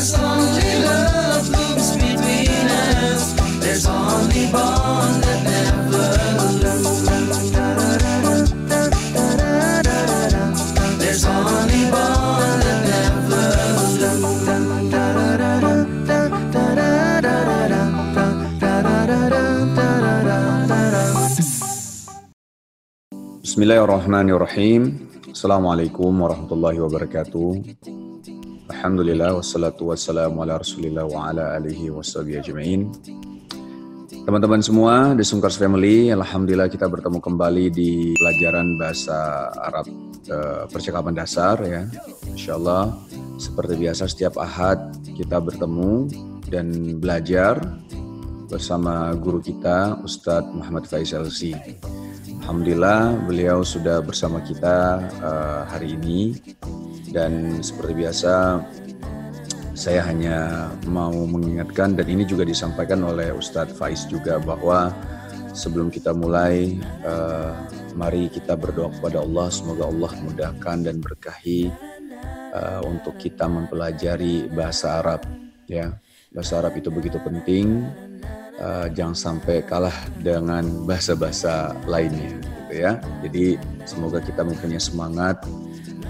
As only love blooms between us, there's only bond that never lose. There's only bond that never Bismillahirrahmanirrahim. Assalamualaikum warahmatullahi wabarakatuh. Alhamdulillah wassalatu wassalamu ala rasulillah wa ala alihi washabihi ajma'in. Teman-teman semua di Sungkars Family, alhamdulillah kita bertemu kembali di pelajaran bahasa Arab percakapan dasar ya. Insyaallah seperti biasa setiap Ahad kita bertemu dan belajar bersama guru kita Ustadz Muhammad Faiz LC. Alhamdulillah beliau sudah bersama kita hari ini, dan seperti biasa saya hanya mau mengingatkan, dan ini juga disampaikan oleh Ustadz Faiz juga, bahwa sebelum kita mulai mari kita berdoa kepada Allah, semoga Allah mudahkan dan berkahi untuk kita mempelajari bahasa Arab ya. Bahasa Arab itu begitu penting. Jangan sampai kalah dengan bahasa-bahasa lainnya gitu ya. Jadi semoga kita mempunyai semangat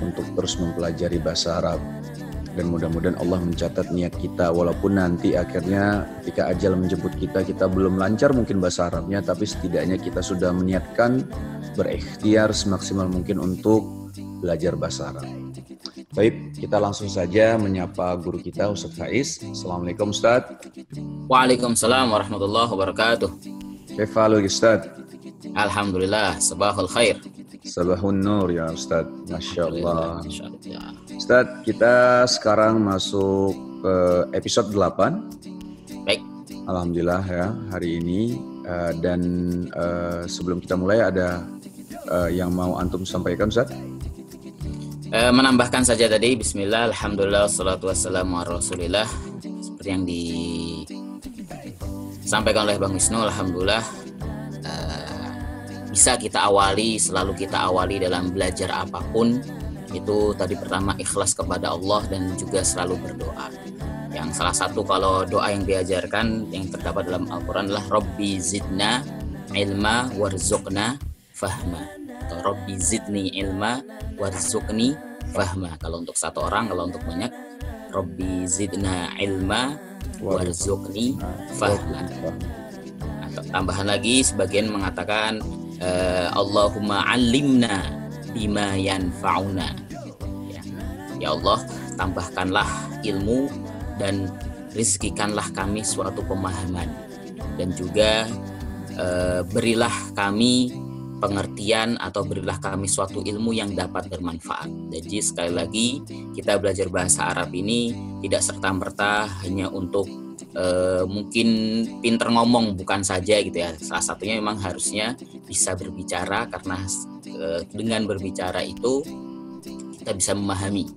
untuk terus mempelajari bahasa Arab, dan mudah-mudahan Allah mencatat niat kita, walaupun nanti akhirnya ketika ajal menjemput kita belum lancar mungkin bahasa Arabnya, tapi setidaknya kita sudah meniatkan, berikhtiar semaksimal mungkin untuk belajar bahasa Arab. Baik, kita langsung saja menyapa guru kita Ustadz Faiz. Assalamualaikum Ustadz. Waalaikumsalam warahmatullahi wabarakatuh. Kaifa Ustadz? Alhamdulillah, sabahul khair. Sabahun nur ya Ustadz. Masya Allah. Ustadz, kita sekarang masuk ke episode 8. Baik. Alhamdulillah ya hari ini. Dan sebelum kita mulai ada yang mau antum sampaikan Ustadz? Menambahkan saja tadi, bismillah, alhamdulillah, wassalatu wassalamu ala rasulillah. Seperti yang disampaikan oleh Bang Wisnu, alhamdulillah bisa kita awali, selalu kita awali dalam belajar apapun. Itu tadi pertama ikhlas kepada Allah dan juga selalu berdoa. Yang salah satu kalau doa yang diajarkan, yang terdapat dalam Al-Quran adalah Rabbi zidna ilma warzuqna fahma. Rabbi zidni ilma warzuqni fahma. Kalau untuk satu orang, kalau untuk banyak, Rabbi zidna ilma warzuqni fahma. Atau tambahan lagi, sebagian mengatakan Allahumma alimna bima yanfa'una. Ya Allah, tambahkanlah ilmu dan rizkikanlah kami suatu pemahaman, dan juga berilah kami pengertian atau berilah kami suatu ilmu yang dapat bermanfaat. Jadi sekali lagi kita belajar bahasa Arab ini tidak serta-merta hanya untuk mungkin pinter ngomong, bukan saja gitu ya. Salah satunya memang harusnya bisa berbicara, karena dengan berbicara itu kita bisa memahami.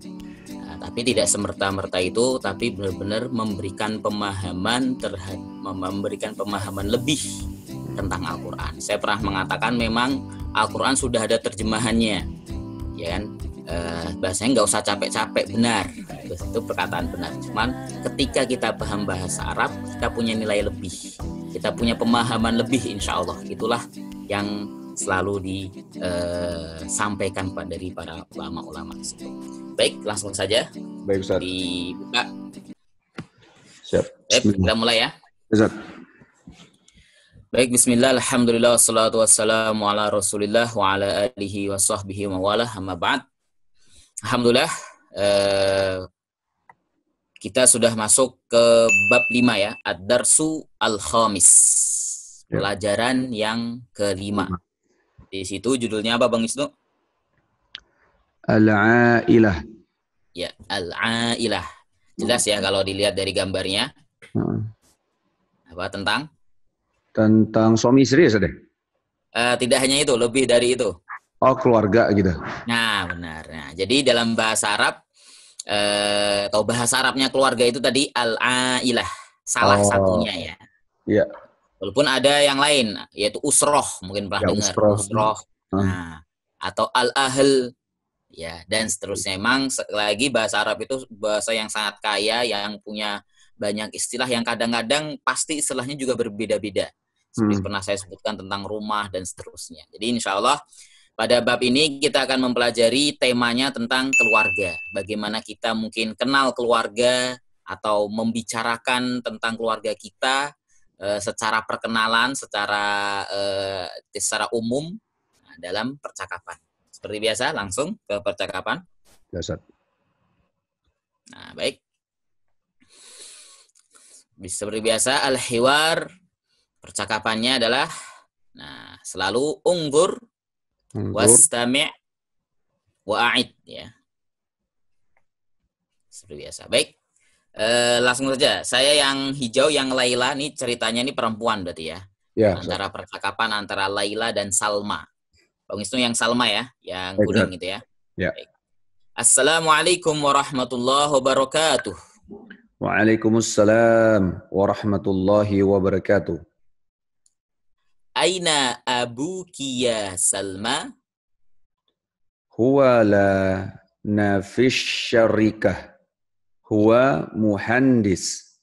Nah, tapi tidak semerta-merta itu, tapi benar-benar memberikan pemahaman memberikan pemahaman lebih tentang Al-Quran. Saya pernah mengatakan memang Al-Quran sudah ada terjemahannya, ya kan? Bahasanya nggak usah capek-capek, benar. Itu perkataan benar. Cuman ketika kita paham bahasa Arab, kita punya nilai lebih, kita punya pemahaman lebih, insya Allah. Itulah yang selalu disampaikan dari para ulama-ulama. Baik, langsung saja. Baik Ustaz. Dibuka. Siap. Kita mulai ya. Ustaz. Baik, bismillah, alhamdulillah, wassalatu wassalamu ala rasulillah wa ala alihi wa sahbihi wa walah, amma ba'd. Alhamdulillah, kita sudah masuk ke bab 5 ya, ad-darsu al-khamis, pelajaran yang kelima. Di situ judulnya apa Bang Wisnu? Al-Ailah. Ya, Al-Ailah. Jelas ya kalau dilihat dari gambarnya. Apa tentang? Tentang suami istri ya, Ustaz? Tidak hanya itu, lebih dari itu. Oh, keluarga gitu. Nah, benar. Nah, jadi dalam bahasa Arab, atau bahasa Arabnya keluarga itu tadi al-ailah, salah satunya ya. Iya. Walaupun ada yang lain, yaitu usroh, mungkin pernah dengar. Usroh. Nah, atau al-ahl, ya, dan seterusnya. Memang sekali lagi bahasa Arab itu bahasa yang sangat kaya, yang punya banyak istilah yang kadang-kadang pasti istilahnya juga berbeda-beda. Seperti pernah saya sebutkan tentang rumah dan seterusnya. Jadi insya Allah pada bab ini kita akan mempelajari temanya tentang keluarga. Bagaimana kita mungkin kenal keluarga atau membicarakan tentang keluarga kita secara perkenalan, secara umum dalam percakapan. Seperti biasa, langsung ke percakapan. Biasa. Nah, baik. Seperti biasa, al-hiwar, percakapannya adalah, nah, selalu unggur, wastami' wa'id, ya. Seperti biasa. Baik. Langsung saja. Saya yang hijau, yang Laila, nih ceritanya ini perempuan berarti ya. Ya, antara percakapan antara Laila dan Salma. Bang Wisnu yang Salma ya, yang baik, kuning itu ya. Ya. Baik. Assalamualaikum warahmatullahi wabarakatuh. Waalaikumsalam warahmatullahi wabarakatuh. Aina abuki ya Salma? Huwa la nafish syarikah. Huwa muhandis.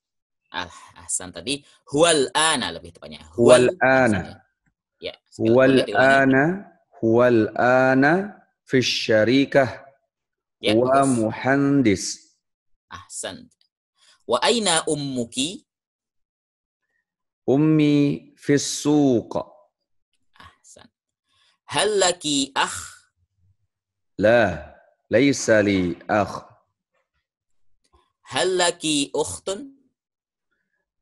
Ahsan tadi. Huwal ana lebih tepatnya. Huwal ana. Ya. Huwal ana fish syarikah. Ya, Huwa bagus. muhandis. Ahsan. Wa aina ummuki? Ummi fis suq. Ahsan. Hal laki akh? La, laysa li akh. Hal laki ukhtun?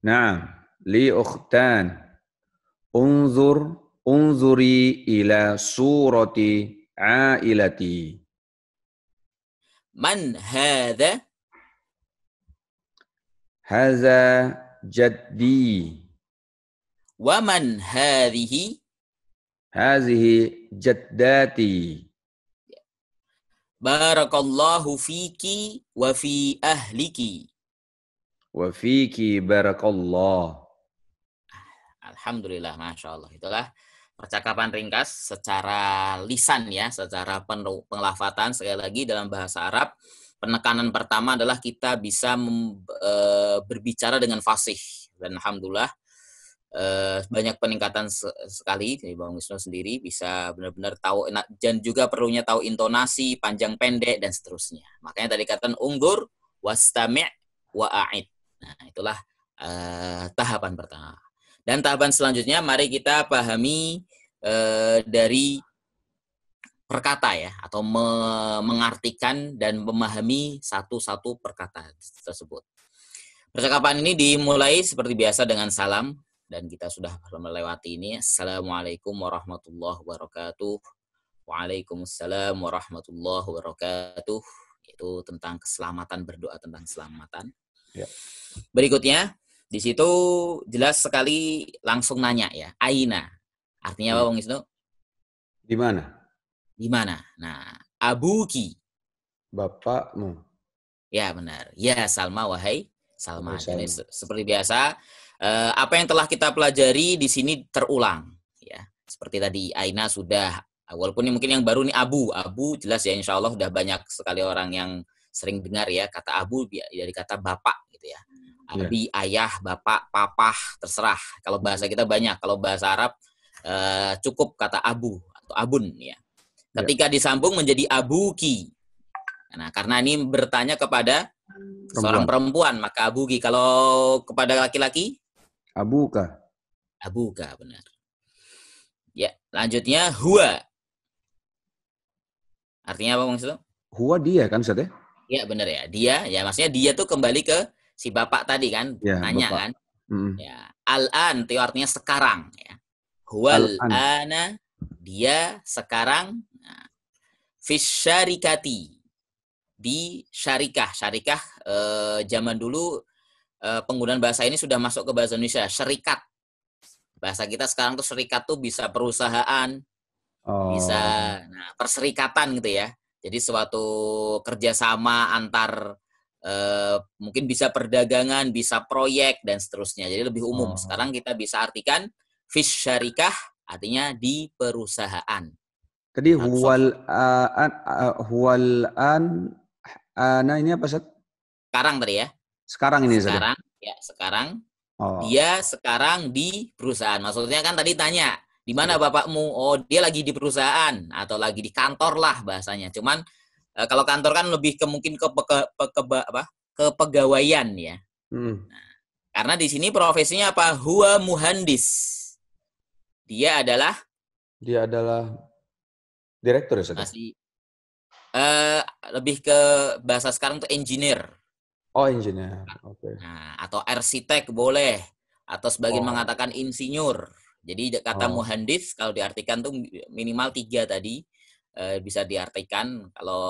Naam, li ukhtan. Unzuri ila surati ailati. Man hadha? Haza jaddi. Wa man hadhihi? Hazihi jaddati. Barakallahu fiki wa fi ahliki. Wa fiki barakallah. Alhamdulillah, Masya Allah. Itulah percakapan ringkas secara lisan ya, secara penglafatan. Sekali lagi dalam bahasa Arab, penekanan pertama adalah kita bisa berbicara dengan fasih. Dan Alhamdulillah, banyak peningkatan sekali dari Bang Wisnu sendiri, bisa benar-benar tahu, dan juga perlunya tahu intonasi, panjang pendek, dan seterusnya. Makanya tadi katakan unggur, wastami' wa'a'id. Nah, itulah tahapan pertama. Dan tahapan selanjutnya, mari kita pahami dari perkata ya, atau mengartikan dan memahami satu-satu perkata tersebut. Percakapan ini dimulai seperti biasa dengan salam, dan kita sudah melewati ini. Assalamualaikum warahmatullahi wabarakatuh. Waalaikumsalam warahmatullahi wabarakatuh. Itu tentang keselamatan, berdoa tentang keselamatan. Ya. Berikutnya, di situ jelas sekali langsung nanya ya, aina. Artinya apa, Bang Wisnu? Di mana? Di mana? Nah, abuki. Bapakmu. Ya, benar. Ya, Salma, wahai Salma. Wahai Salma. Jadi seperti biasa, apa yang telah kita pelajari di sini terulang ya. Seperti tadi aina sudah, walaupun ini mungkin yang baru nih abu jelas ya, insya Allah sudah banyak sekali orang yang sering dengar ya kata abu dari kata bapak gitu ya. Abi, ayah, bapak, papah, terserah. Kalau bahasa kita banyak, kalau bahasa Arab cukup kata abu atau abun ya. Ketika disambung menjadi abuki. Nah, karena ini bertanya kepada seorang perempuan, maka abuki. Kalau kepada laki-laki? Abuka. Abuka, benar. Ya, lanjutnya huwa. Artinya apa maksudnya? Huwa dia kan, Ustaz ya? Ya, benar ya. Dia, ya maksudnya dia tuh kembali ke si bapak tadi kan, ya, nanya bapak. Kan. Ya, al-an itu artinya sekarang ya. Huwal ana, dia sekarang. Nah, fisyarikati, di syarikah. Syarikah zaman dulu penggunaan bahasa ini sudah masuk ke bahasa Indonesia. Syarikat. Bahasa kita sekarang tuh serikat tuh bisa perusahaan, bisa perserikatan gitu ya. Jadi suatu kerjasama antar mungkin bisa perdagangan, bisa proyek dan seterusnya. Jadi lebih umum. Sekarang kita bisa artikan fisyarikah artinya di perusahaan. Tadi Atsof. huwal an ana ini apa Ustaz? Sekarang tadi ya. Sekarang ini Ustaz. Sekarang, ya sekarang. Oh. Dia sekarang di perusahaan. Maksudnya kan tadi tanya, di mana bapakmu? Oh, dia lagi di perusahaan atau lagi di kantor lah bahasanya. Cuman kalau kantor kan lebih ke mungkin ke kepegawaian ya. Nah, karena di sini profesinya apa? Huwa muhandis. Dia adalah direktur ya Ustaz? masih lebih ke bahasa sekarang tuh engineer. Oh, engineer. Oke. Nah, atau arsitek boleh, atau sebagian mengatakan insinyur. Jadi kata muhandis kalau diartikan tuh minimal 3 tadi bisa diartikan. Kalau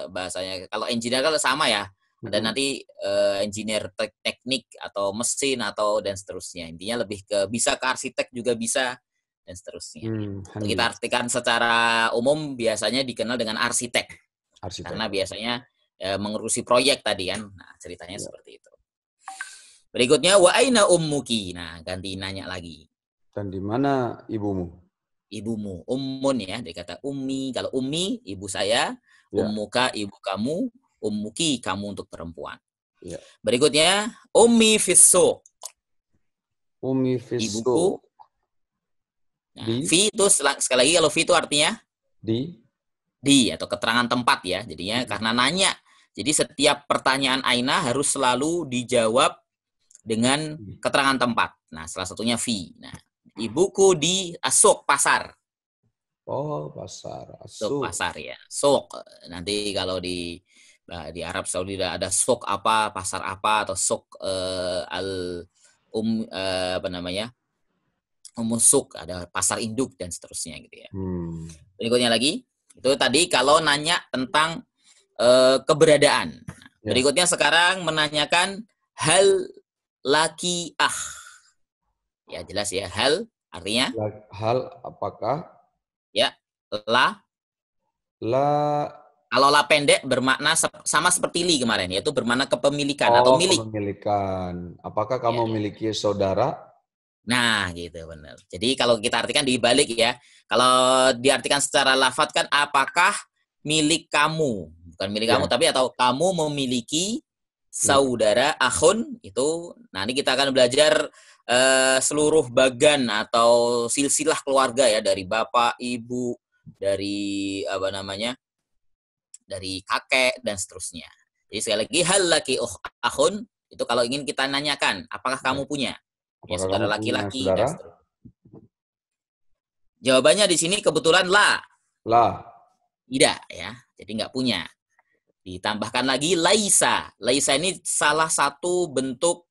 bahasanya, kalau engineer kalau sama ya. Ada nanti engineer teknik atau mesin atau dan seterusnya. Intinya lebih ke bisa ke arsitek juga bisa dan seterusnya. Kita artikan secara umum biasanya dikenal dengan arsitek. Karena biasanya mengurusi proyek tadi kan. Nah, ceritanya seperti itu. Berikutnya wa aina ummuki. Nah, ganti nanya lagi. Dan di mana ibumu? Ibumu, ummun ya, dia kata ummi. Kalau ummi ibu saya, ummuka ibu kamu, ummuki kamu untuk perempuan. Ya. Berikutnya ummi fissuq. Ummi fissuq. Ibuku. Nah, fi itu sekali lagi kalau fi itu artinya di atau keterangan tempat ya. Jadinya karena nanya. Jadi setiap pertanyaan Aina harus selalu dijawab dengan keterangan tempat. Nah, salah satunya fi. Nah, ibuku di asuk pasar. Oh, pasar. Asuk pasar ya. Suk. Nanti kalau di Arab Saudi ada suk apa, pasar apa atau suk apa namanya? Umusuk, ada pasar induk dan seterusnya gitu ya. Berikutnya lagi, itu tadi kalau nanya tentang keberadaan. Berikutnya sekarang menanyakan hal laki ya jelas ya, hal artinya hal apakah ya, kalau la pendek bermakna sama seperti li kemarin, yaitu bermakna kepemilikan atau milik. Kepemilikan. Apakah kamu memiliki saudara? Nah, gitu benar. Jadi kalau kita artikan dibalik ya, kalau diartikan secara lafadz kan apakah milik kamu, bukan milik kamu tapi atau kamu memiliki saudara akhun itu. Nanti kita akan belajar seluruh bagan atau silsilah keluarga ya, dari bapak, ibu, dari apa namanya, dari kakek dan seterusnya. Jadi sekali lagi hal laki akhun itu kalau ingin kita nanyakan apakah kamu punya saudara laki-laki dan seterusnya. Jawabannya di sini kebetulan la. Tidak ya. Jadi nggak punya. Ditambahkan lagi laisa. Laisa ini salah satu bentuk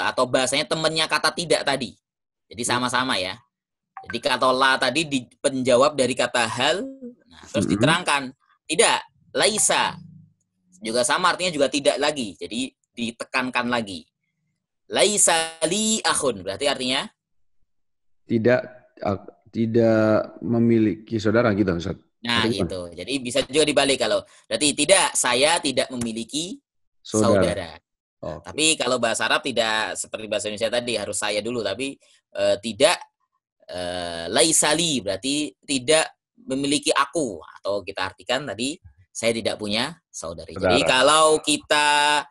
atau bahasanya temannya kata tidak tadi. Jadi sama-sama ya. Jadi kata la tadi penjawab dari kata hal. Nah, terus diterangkan. Tidak. Laisa. Juga sama artinya juga tidak lagi. Jadi ditekankan lagi. Laisa li akhun. Berarti artinya? Tidak memiliki saudara gitu Ustaz. Nah, gitu. Jadi bisa juga dibalik kalau berarti tidak, saya tidak memiliki saudara. Nah, tapi kalau bahasa Arab tidak seperti bahasa Indonesia tadi harus saya dulu, tapi tidak laisali berarti tidak memiliki aku, atau kita artikan tadi saya tidak punya saudari. Jadi kalau kita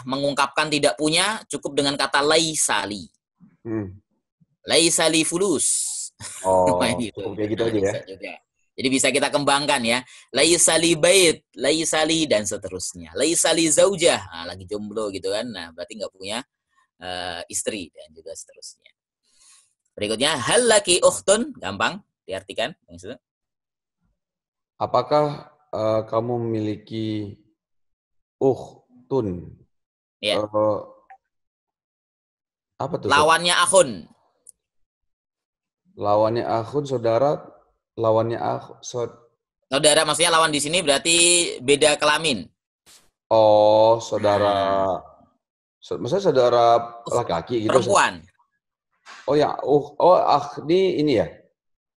mengungkapkan tidak punya cukup dengan kata laisali. Laisali fulus. Gitu. Kayak gitu aja ya. Juga. Jadi bisa kita kembangkan ya. Laisali bait, laisali dan seterusnya. Laisali zaujah, lagi jomblo gitu kan. Nah, berarti nggak punya istri dan juga seterusnya. Berikutnya hal laki ukhtun, gampang diartikan. Apakah kamu memiliki ukhtun? Ya. Apa tuh? Lawannya akhun. Lawannya akhun, saudara. Lawannya saudara maksudnya lawan di sini berarti beda kelamin. Oh, saudara. Maksudnya saudara laki-laki gitu. Perempuan. Oh ya, ini ya.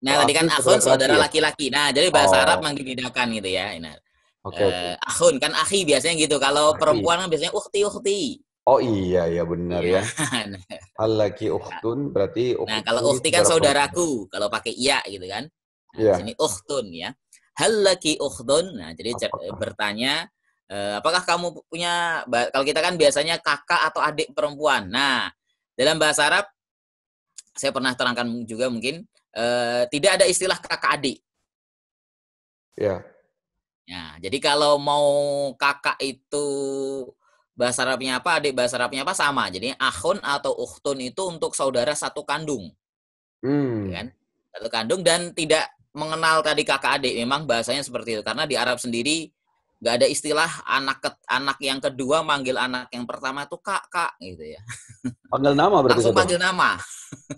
Nah, tadi kan akhun saudara laki-laki. Nah, jadi bahasa Arab memang dibedakan gitu ya. Nah, akhun kan akhi biasanya gitu. Kalau perempuan kan biasanya ukhti. Oh iya ya benar Iya. ya. Al-laki ukhtun berarti Nah, ukhtun kalau ini ukhti kan saudara perempuan. saudaraku, kalau pakai iya gitu kan. Nah, di sini Iya. ukhtun ya. Hal laki ukhtun. Nah, jadi Apakah? bertanya apakah kamu punya kalau kita kan biasanya kakak atau adik perempuan. Nah, dalam bahasa Arab saya pernah terangkan juga mungkin tidak ada istilah kakak adik. Ya. Ya, jadi kalau mau kakak itu bahasa Arabnya apa, adik bahasa Arabnya apa sama. Jadi akhun atau ukhtun itu untuk saudara satu kandung, ya Hmm. kan? Satu kandung dan tidak mengenal tadi kakak adik. Memang bahasanya seperti itu karena di Arab sendiri nggak ada istilah anak yang kedua manggil anak yang pertama itu kak gitu ya. Panggil nama berarti Langsung satu. panggil nama.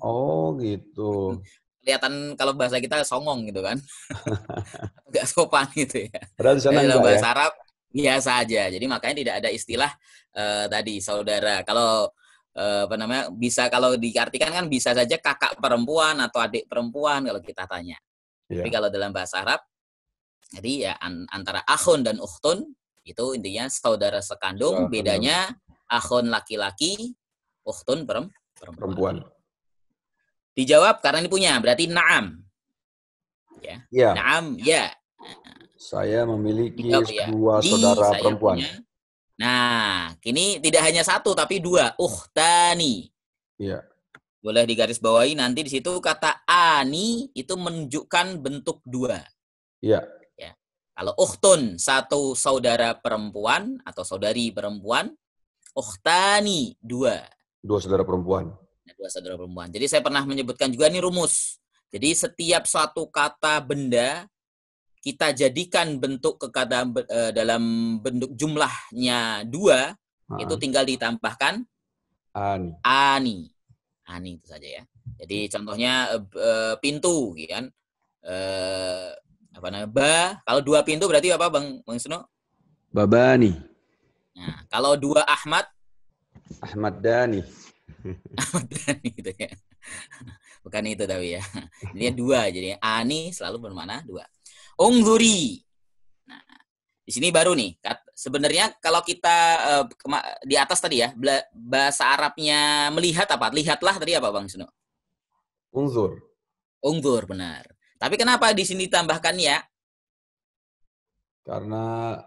Oh gitu. Kelihatan kalau bahasa kita songong gitu kan. Nggak sopan gitu ya. Padahal di sana Dalam enggak ya. bahasa Arab biasa aja. Jadi makanya tidak ada istilah tadi saudara. Kalau apa namanya bisa kalau diartikan kan bisa saja kakak perempuan atau adik perempuan kalau kita tanya. Tapi Iya. kalau dalam bahasa Arab jadi ya antara akhun dan ukhtun itu intinya saudara sekandung. Saudara kandung. Bedanya akhun laki-laki, ukhtun perempuan. Perempuan. Dijawab karena ini punya berarti na'am. Ya. Iya. Na'am ya. Saya memiliki Dijawab ya. dua saudara Saya perempuan. punya. Nah, kini tidak hanya satu tapi dua, ukhtani. Iya. Boleh digarisbawahi nanti di situ kata ani itu menunjukkan bentuk dua. Iya. Ya. Kalau ukhtun satu saudara perempuan atau saudari perempuan, ukhtani dua. Dua saudara perempuan. Dua saudara perempuan. Jadi saya pernah menyebutkan juga ini rumus. Jadi setiap suatu kata benda kita jadikan bentuk kata dalam bentuk jumlahnya dua, itu tinggal ditambahkan Ani. ani itu saja ya. Jadi contohnya pintu, kan? Apa namanya? Kalau dua pintu berarti apa, Bang Suno? Babani. Nah, kalau dua Ahmad, Ahmad Dhani. Ahmad Dhani gitu ya. Bukan itu tapi ya. Ini dua, jadi ani selalu bermakna dua. Ungzuri. Nah, di sini baru nih. Sebenarnya kalau kita di atas tadi ya, bahasa Arabnya melihat apa? Lihatlah tadi apa, Bang Suno? Unzur. Ungzur, benar. Tapi kenapa di sini tambahkan ya? Karena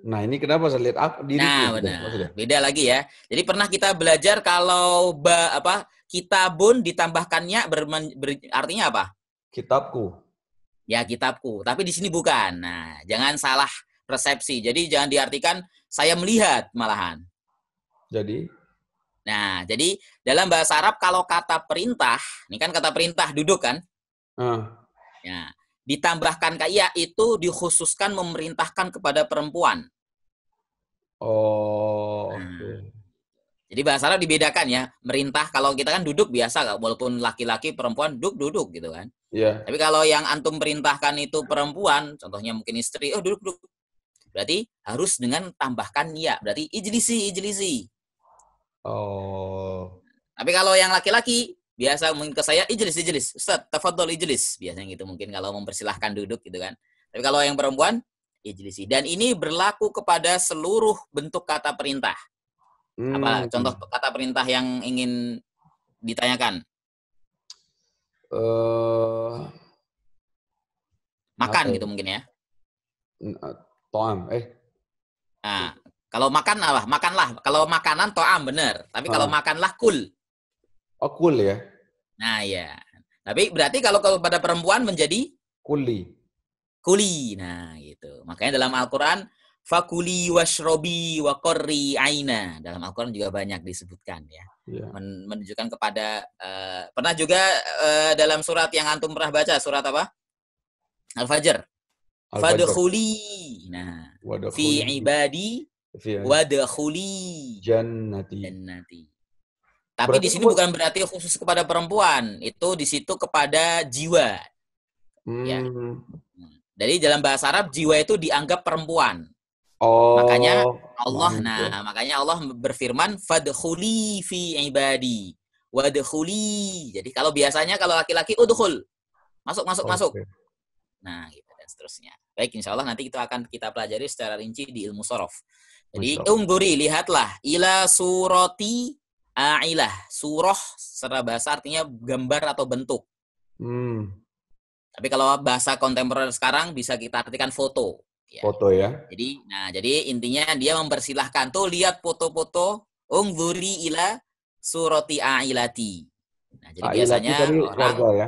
nah ini kenapa saya lihat diriku. Nah, benar. Beda lagi ya. Jadi pernah kita belajar kalau kitabun ditambahkannya artinya apa? Kitabku. Ya, kitabku. Tapi di sini bukan. Nah, jangan salah persepsi. Jadi jangan diartikan saya melihat malahan. Jadi? Nah, jadi dalam bahasa Arab kalau kata perintah, ini kan kata perintah duduk kan? Ya, ditambahkan kaya itu dikhususkan memerintahkan kepada perempuan. Oh, oke. Okay. Jadi bahasa Arab dibedakan ya. Merintah kalau kita kan duduk biasa, walaupun laki-laki perempuan duduk gitu kan. Iya. Tapi kalau yang antum perintahkan itu perempuan, contohnya mungkin istri, duduk. Berarti harus dengan tambahkan ya. Berarti ijlisi. Oh. Tapi kalau yang laki-laki, biasa mungkin ke saya, ijlis. Ustaz, tafadhol ijlis. Biasanya gitu mungkin kalau mempersilahkan duduk gitu kan. Tapi kalau yang perempuan, ijlisi. Dan ini berlaku kepada seluruh bentuk kata perintah. Apa contoh kata perintah yang ingin ditanyakan? Makan gitu mungkin ya. To'am, Nah, kalau makan apa? Makanlah. Kalau makanan to'am benar. Tapi kalau makanlah kul. Oh, kul ya. Nah, ya. Tapi berarti kalau pada perempuan menjadi kuli. Nah, gitu. Makanya dalam Al-Qur'an fakuli washrobi wa qurri aina. Dalam Al-Qur'an juga banyak disebutkan ya. Menunjukkan kepada pernah juga dalam surat yang antum pernah baca, surat apa? Al-Fajr. Fadkhuli. Nah, fi ibadi wadkhuli jannati. Tapi berarti di sini bukan berarti khusus kepada perempuan, itu di situ kepada jiwa. Ya. Jadi dalam bahasa Arab jiwa itu dianggap perempuan. Oh. Makanya Allah berfirman fadkhuli fi ibadi wadkhuli. Jadi kalau biasanya kalau laki-laki udkhul. Masuk. Nah, gitu dan seterusnya. Baik, insyaallah nanti itu akan kita pelajari secara rinci di ilmu shorof. Jadi Masya Allah. ungguri, lihatlah ila surati a'ilah. Surah secara bahasa artinya gambar atau bentuk. Hmm, Tapi kalau bahasa kontemporer sekarang bisa kita artikan foto. Ya. foto ya. Jadi intinya dia mempersilahkan tuh lihat foto-foto ungguri ila surati a'ilati. Nah, jadi Ailati biasanya tadi orang keluarga ya.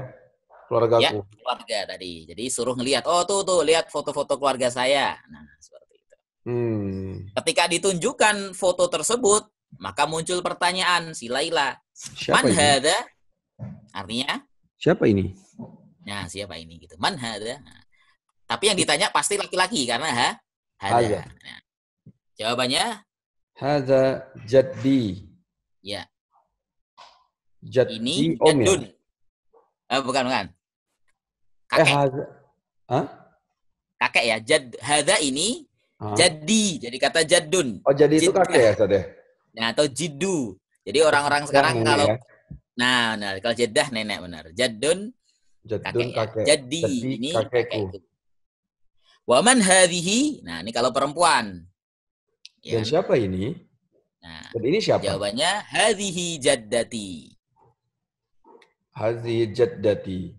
Keluargaku. ya keluarga tadi. Jadi suruh ngelihat, oh tuh lihat foto-foto keluarga saya. Nah, seperti itu. Ketika ditunjukkan foto tersebut, maka muncul pertanyaan si Laila. Siapa Man ini? hadza? Artinya, Siapa ini? nah siapa ini gitu. Man hadza? Nah, tapi yang ditanya pasti laki-laki karena Hadza. hadza. Nah, jawabannya Hadza jaddi. ya, Jaddi ini om ya? jadun. Bukan. Kakek. Hadza. Hah? Kakek ya. Hadza ini jadi. Jadi kata jadun. Oh, jadi itu Jiddah. kakek ya, Ustaz ya? Nah, atau jiddu. Jadi orang-orang sekarang nenek kalau ya? nah, kalau jeddah nenek benar. Jadun Jaddun kakek ya. kakek. Jadi ini kakekku. Wa man hadhihi? Nah, ini kalau perempuan. Ya. Dan siapa ini? Nah, Dan ini siapa? jawabannya hadhihi jaddati. Hadzi jaddati.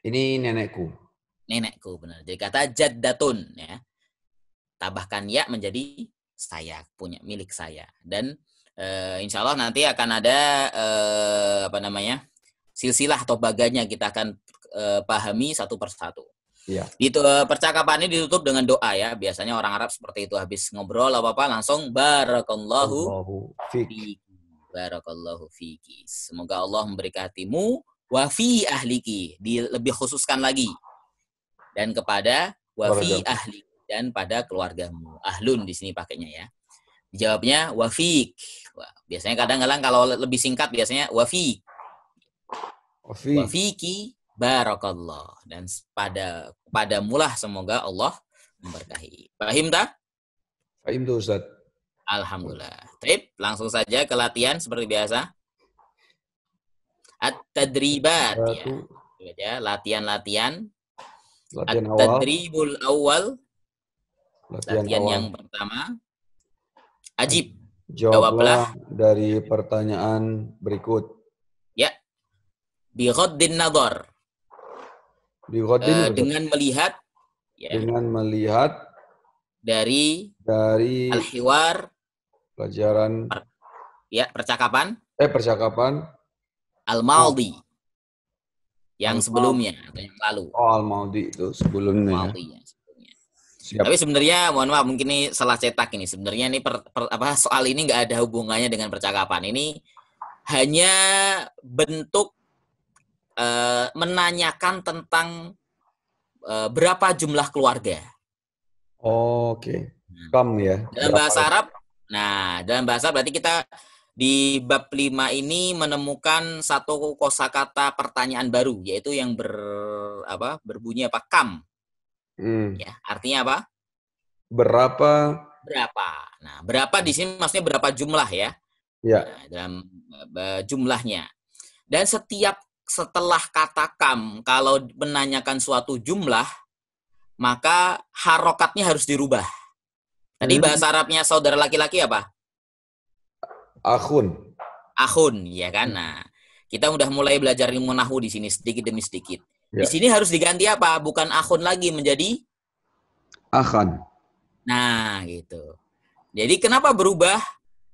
Ini nenekku. Nenekku benar. Jadi kata jaddatun ya. Tambahkan ya menjadi saya, punya milik saya. Dan insya Allah nanti akan ada silsilah atau baganya kita akan pahami satu persatu. Iya. Itu percakapan ini ditutup dengan doa ya. Biasanya orang Arab seperti itu, habis ngobrol apa langsung barakallahu fiki. Barakallahu fiki. Semoga Allah memberkatimu wa fi ahliki. Lebih khususkan lagi. Dan kepada wa fi ahliki, dan pada keluargamu. Ahlun di sini pakainya ya. Dijawabnya wafik. Biasanya kadang-kadang kalau lebih singkat biasanya wafik. Wafiki barakallah. Dan pada mulah semoga Allah memberkahi. Paham tak? Paham tuh Ustaz. Alhamdulillah. Trip, langsung saja ke latihan seperti biasa. At-tadribat ya. Latihan-latihan. At-tadribul awal. Latihan yang pertama. Ajib. Jawablah dari pertanyaan berikut. Ya. Bi ghaddin nadhar. Dengan melihat ya. Dengan melihat dari al-hiwar, pelajaran ya, percakapan al-maldi. Yang sebelumnya atau yang lalu. Oh, al-maldi itu sebelumnya. Tapi sebenarnya mohon maaf mungkin ini salah cetak ini. Sebenarnya ini soal ini nggak ada hubungannya dengan percakapan. Ini hanya bentuk menanyakan tentang berapa jumlah keluarga. Oke. Kam ya. Dalam bahasa Arab. Nah, dalam bahasa berarti kita di bab 5 ini menemukan satu kosakata pertanyaan baru, yaitu yang berbunyi apa? Kam. Ya, artinya apa? Berapa? Nah, berapa di sini maksudnya berapa jumlah ya? Ya. Nah, dalam jumlahnya. Dan setelah kata kam, kalau menanyakan suatu jumlah, maka harokatnya harus dirubah. Tadi bahasa Arabnya saudara laki-laki apa? Akhun, ya kan? Nah, kita udah mulai belajar ilmu nahwu di sini sedikit demi sedikit. Ya. Di sini harus diganti apa? Bukan akhun lagi, menjadi akhan. Nah, gitu. Jadi kenapa berubah?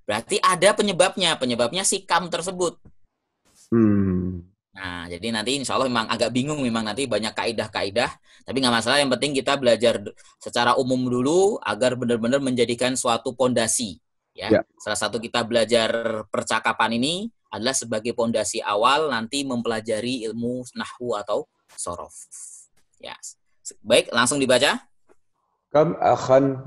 Berarti ada penyebabnya. Penyebabnya si kam tersebut. Nah, jadi nanti insya Allah memang agak bingung memang nanti banyak kaidah-kaidah. Tapi nggak masalah, yang penting kita belajar secara umum dulu agar benar-benar menjadikan suatu pondasi. Ya. Salah satu kita belajar percakapan ini adalah sebagai pondasi awal nanti mempelajari ilmu nahwu atau sorof. Ya. Baik, langsung dibaca. Kam akhan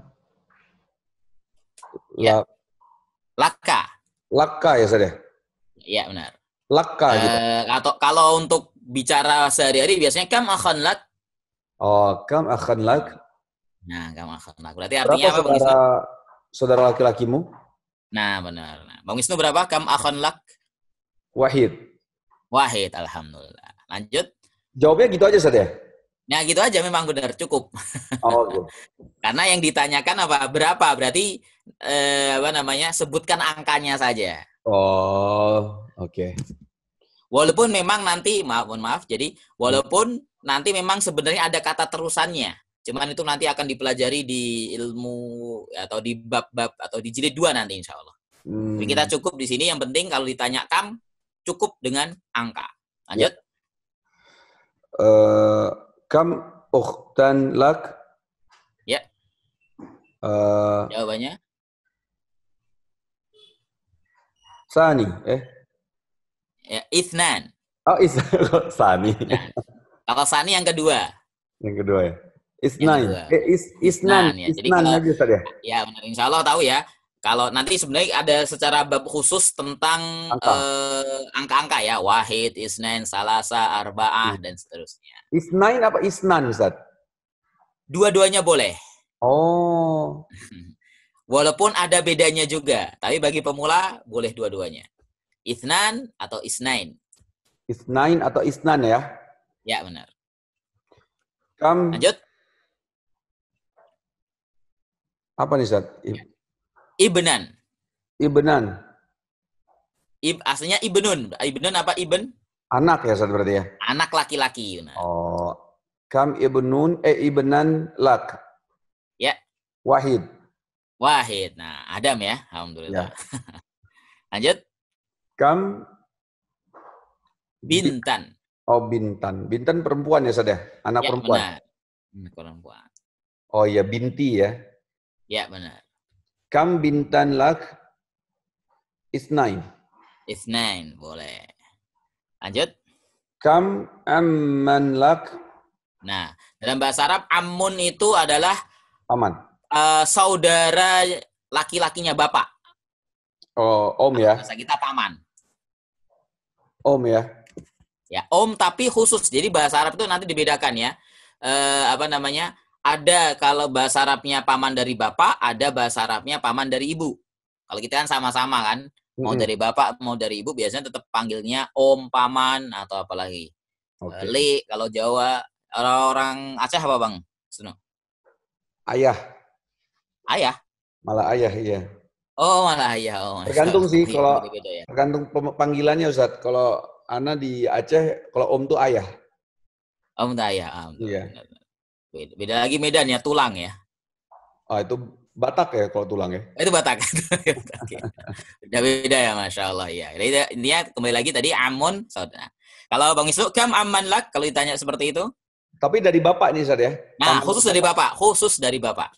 Laka ya saudara? Iya benar. Laka gitu. Atau kalau untuk bicara sehari-hari biasanya kam akhan lak. Oh, kam akhan lak. Nah, kam akhan lak. Berarti artinya apa, Bang Wisnu? Saudara laki-lakimu? Nah, benar. Nah, Bang Wisnu berapa? Kam akhan lak? Wahid, alhamdulillah. Lanjut. Jawabnya gitu aja saudara? Nah, gitu aja memang benar cukup. Oh, gitu. Karena yang ditanyakan apa? Berapa? Berarti apa namanya? Sebutkan angkanya saja. Oh, oke. Walaupun memang nanti mohon maaf. Jadi walaupun nanti memang sebenarnya ada kata terusannya. Cuman itu nanti akan dipelajari di ilmu atau di bab-bab atau di jilid 2 nanti insya Allah. Jadi kita cukup di sini. Yang penting kalau ditanya kam, cukup dengan angka. Ya. Lanjut. Kam ukhtan lak? Ya. Eh, Jawabannya Sani. ya, Ithnan. Oh, Sani. Nah, kalau Sani yang kedua. Yang kedua ya. Yang Isnain. kedua. Isnan. Ya. Jadi Isnan kalau aja Ustaz ya. ya benar insya Allah tahu ya. Kalau nanti sebenarnya ada secara bab khusus tentang Angka. angka-angka ya, wahid, isnain, salasa, arba'ah dan seterusnya. Isnain apa isnan Ustaz? Dua-duanya boleh. Oh. Walaupun ada bedanya juga, tapi bagi pemula boleh dua-duanya. Ithnan atau isnain. Isnain atau isnan ya. Ya benar. Kam Lanjut. apa nih Ustaz? Ibnan. Ibnan. Aslinya ibnun. Ibnun apa ibn? Anak ya Ustaz berarti ya. Anak laki-laki. Benar. Oh. Kam ibnan lak. Ya. Wahid. Wahid. Nah, Adam ya. Alhamdulillah. Ya. Lanjut. Kam Bintan. Oh, Bintan. Bintan perempuan ya Ustaz ya? Anak Ya, perempuan. benar. Anak perempuan. Oh iya, binti ya. Ya, benar. Kam bintan lak? Isnain. Ithnain, boleh. Lanjut. Kam amman lak? Nah, dalam bahasa Arab, ammun itu adalah Aman. saudara laki-lakinya bapak. Oh, om ya. Bahasa kita paman. Om ya. Ya, om tapi khusus. Jadi bahasa Arab itu nanti dibedakan ya. Apa namanya? Ada kalau bahasa Arabnya paman dari bapak, ada bahasa Arabnya paman dari ibu. Kalau kita kan sama-sama kan, mau dari bapak, mau dari ibu, biasanya tetap panggilnya om, paman, atau apalagi. Oke. Le, kalau Jawa, orang Aceh apa Bang? Ayah. Ayah? Malah ayah, iya. Oh, malah ayah. Oh, Tergantung sih, kalau beda ya. tergantung panggilannya Ustaz. Kalau Ana di Aceh, kalau om tuh ayah. Om tuh ayah. Iya. Beda lagi Medan ya, tulang ya. Oh, itu Batak ya kalau tulang ya? Itu Batak. Beda-beda ya, Masya Allah. Ya. Jadi intinya kembali lagi tadi amun. Saudara. Kalau Bang Isnu, kam aman lak kalau ditanya seperti itu? Tapi dari bapak nih Ustaz ya? Nah, khusus dari bapak. Khusus dari bapak.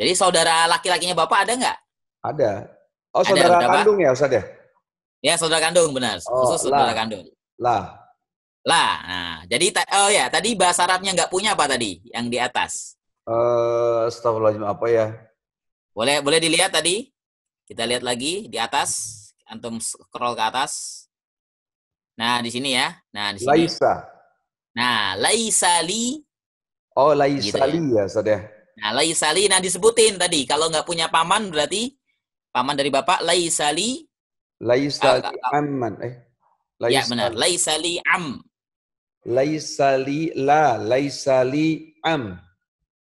Jadi saudara laki-lakinya bapak ada nggak? Ada. Oh, Ada, saudara berapa? kandung ya Ustaz ya? Ya, saudara kandung, benar. Khusus saudara kandung. Lah. Nah, jadi tadi bahasa Arabnya nggak punya apa tadi yang di atas? Astagfirullahaladzim, apa ya? Boleh dilihat tadi. Kita lihat lagi di atas. Antum scroll ke atas. Nah, di sini ya. Nah, di sini. Laisa. Nah, laisali. Oh, laisali gitu ya Ustaz ya? Nah, laisali, nah disebutin tadi. Kalau nggak punya paman berarti paman dari bapak laisali. Laisali amman. Ya benar, laisali am. Laisali am.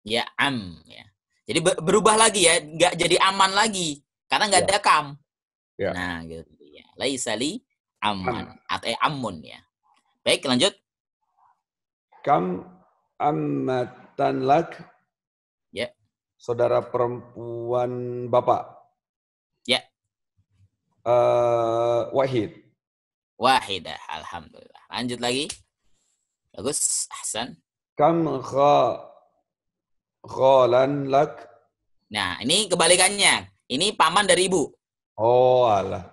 Ya am. Ya. Jadi berubah lagi ya, nggak jadi aman lagi karena nggak ada kam. Ya. Nah, gitu ya. Laisali aman atau amun ya. Baik, lanjut. Kam ammatan lak? Ya. Saudara perempuan bapak? Ya. Wahid. Wahidah, alhamdulillah. Lanjut lagi. Bagus, ahsan. Kam khalan lak? Nah, ini kebalikannya. Ini paman dari ibu. Oh, alah.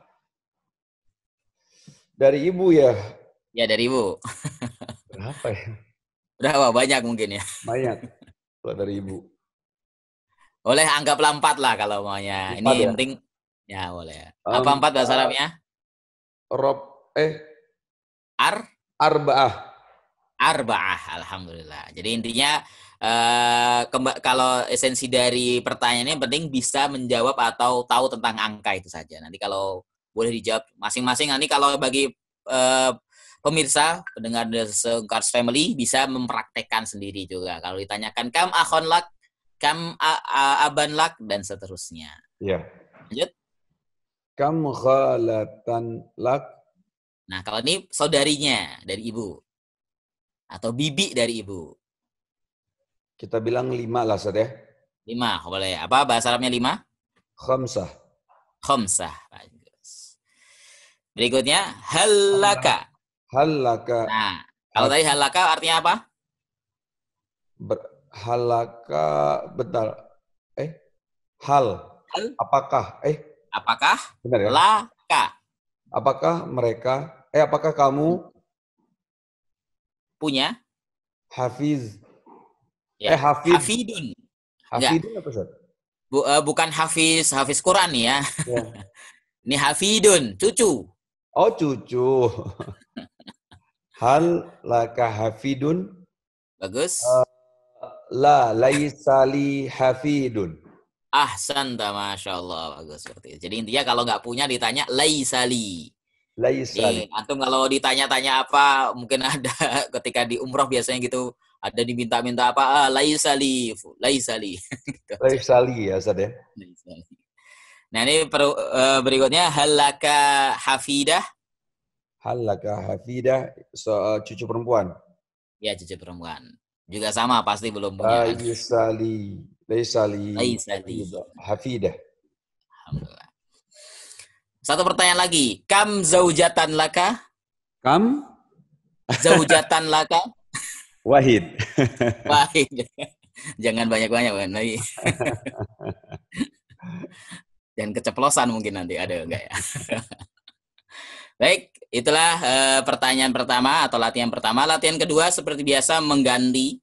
Dari ibu ya? Ya, dari ibu. Berapa ya? Berapa? Banyak mungkin ya. Banyak. Kalau dari ibu. Boleh anggaplah 4 lah kalau maunya. 4 Ini ya? yang penting. Ya, boleh. Apa 4 bahasa Arabnya? Arba'ah. Arba'ah, alhamdulillah. Jadi intinya kalau esensi dari pertanyaannya yang penting bisa menjawab atau tahu tentang angka itu saja. Nanti kalau boleh dijawab masing-masing. Nanti kalau bagi pemirsa pendengar The Cars Family bisa mempraktekkan sendiri juga. Kalau ditanyakan kam akhon lak, kam aban lak, dan seterusnya. Ya. Lanjut. Kam khalatan lak. Nah, kalau ini saudarinya dari ibu atau bibi dari ibu. Kita bilang 5 lah, Ustaz ya. 5, boleh. Apa bahasa Arabnya 5? Khamsah. Khamsah. Bagus. Berikutnya halaka. Halaka. Nah, kalau tadi halaka artinya apa? Halaka, bentar. Hal. Apakah? Apakah? Benar ya? Laka. Apakah mereka, apakah kamu Punya? hafiz? Ya. Hafid. Hafidun. Hafidun apa, Ustaz? Bukan hafiz Quran nih ya. Ya. Ini hafidun, cucu. Oh, cucu. Hal laka hafidun? Bagus. La laisali hafidun. Ahsanta, Masya Allah. Bagus seperti itu. Jadi intinya kalau nggak punya ditanya laisali. Laisali. Nih, antum kalau ditanya-tanya apa, mungkin ada ketika di umroh biasanya gitu, ada diminta-minta apa, laisali. Gitu. Laisali ya, Ustaz ya. Nah, ini berikutnya halaka hafidah. Halaka hafidah, cucu perempuan. Ya, cucu perempuan. Juga sama, pasti belum punya. Laisali hafidah. Alhamdulillah. Satu pertanyaan lagi. Kam zaujatan laka? Kam? Zaujatan laka? Wahid. Wahid. Jangan banyak-banyak, Wan. Dan keceplosan mungkin nanti ada enggak ya? Baik, itulah pertanyaan pertama atau latihan pertama. Latihan kedua seperti biasa mengganti,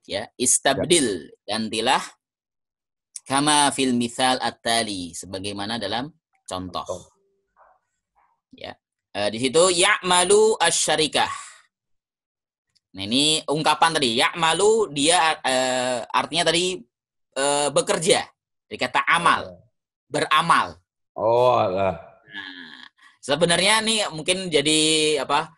ya, istabdil, gantilah kama fil mithal at-tali, sebagaimana dalam contoh. Ya, di situ ya'malu asyarikah. Nah, ini ungkapan tadi ya'malu, dia artinya tadi bekerja. Dari kata amal, beramal. Oh, alah. Nah, sebenarnya nih mungkin jadi apa?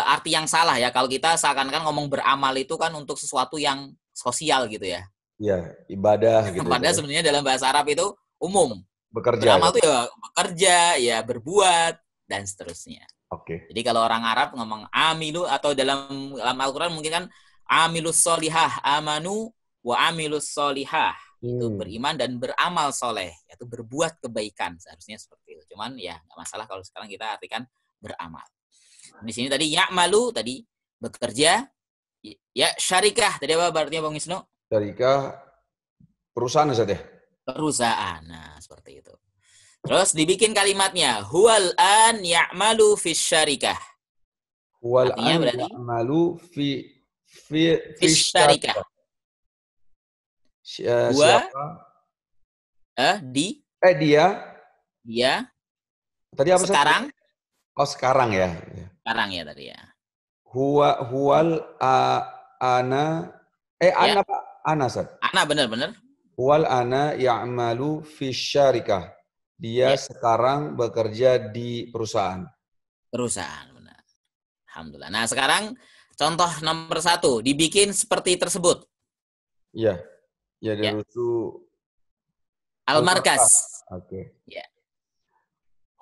Arti yang salah ya kalau kita seakan-akan ngomong beramal itu kan untuk sesuatu yang sosial gitu ya. Ya, ibadah gitu. Padahal sebenarnya dalam bahasa Arab itu umum. Bekerja. Beramal itu ya bekerja, ya berbuat dan seterusnya. Oke. Jadi kalau orang Arab ngomong amilu atau dalam Al-Qur'an mungkin kan amilus solihah, amanu wa amilus solihah. Itu beriman dan beramal soleh, yaitu berbuat kebaikan, seharusnya seperti itu. Cuman ya nggak masalah kalau sekarang kita artikan beramal. Di sini tadi ya'malu tadi bekerja, ya syarikah tadi apa artinya Bang Wisnu? Syarikah perusahaan saja. Perusahaan. Nah, seperti itu. Terus dibikin kalimatnya huwal an ya'malu fis syarikah. Huwal artinya an berarti ya'malu fi syarikah. Siapa? Dia. Tadi apa sekarang? Oh, sekarang ya. Sekarang ya tadi ya. Huwal ana ana Pak? Ana, Ustaz. Ana benar. Huwal ana ya'malu fi syarikah. Dia sekarang bekerja di perusahaan. Perusahaan, benar. Alhamdulillah. Nah, sekarang contoh nomor 1 dibikin seperti tersebut. Iya. Ya, darusu Al-Markas. Oke. Ya.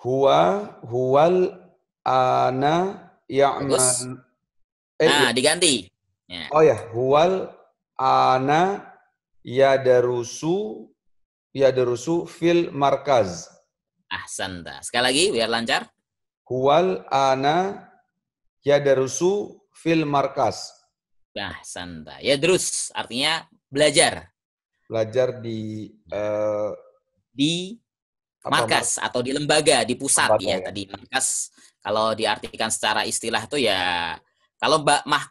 Huwal ana ya'mal. Diganti. Ya. Oh ya, huwal ana yadarusu fil markaz. Ahsanta. Sekali lagi biar lancar. Huwal ana yadarusu fil markaz. Ahsanta. Yadrus artinya belajar. Belajar di markas atau di lembaga, di pusat ya. Tadi markas kalau diartikan secara istilah itu ya kalau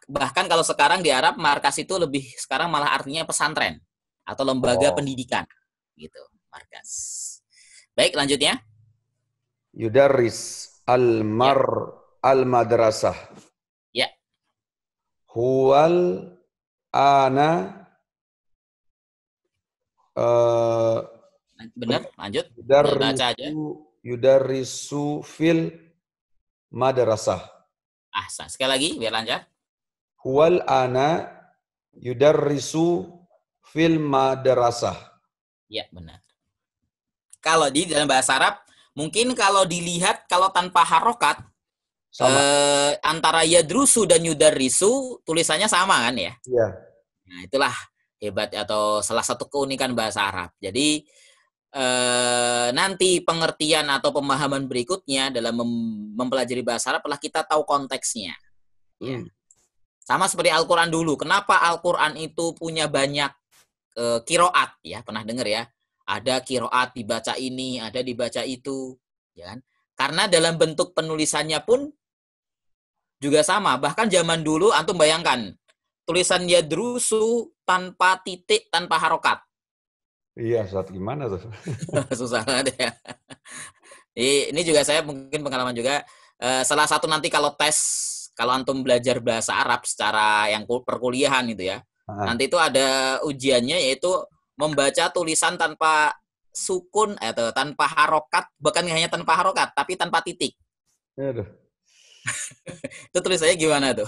bahkan kalau sekarang di Arab markas itu lebih sekarang malah artinya pesantren atau lembaga pendidikan gitu, markas. Baik, lanjutnya. Yudarris al-madrasah. Ya. Huwal ana benar, lanjut. Baca aja. Yudarrisu fil madrasah. Ahsan. Sekali lagi biar lancar. Huwal ana yudarrisu fil madrasah. Ya, benar. Kalau di dalam bahasa Arab, mungkin kalau dilihat kalau tanpa harokat, Sama. antara yadrusu dan yudarrisu tulisannya sama kan ya? Iya. Nah, itulah hebat atau salah satu keunikan bahasa Arab. Jadi nanti pengertian atau pemahaman berikutnya dalam mempelajari bahasa Arab adalah kita tahu konteksnya. Ya. Sama seperti Al-Quran dulu. Kenapa Al-Quran itu punya banyak kiroat? Ya, pernah dengar ya? Ada kiroat dibaca ini, ada dibaca itu, ya kan? Karena dalam bentuk penulisannya pun juga sama. Bahkan zaman dulu, antum bayangkan tulisan yadrusu tanpa titik, tanpa harokat. Iya, saat gimana tuh? Susah banget ya. Ini juga saya mungkin pengalaman juga. Salah satu nanti kalau tes, kalau antum belajar bahasa Arab secara yang perkuliahan itu ya, nanti itu ada ujiannya yaitu membaca tulisan tanpa sukun atau tanpa harokat, bukan hanya tanpa harokat, tapi tanpa titik. Aduh. Itu tulisannya gimana tuh?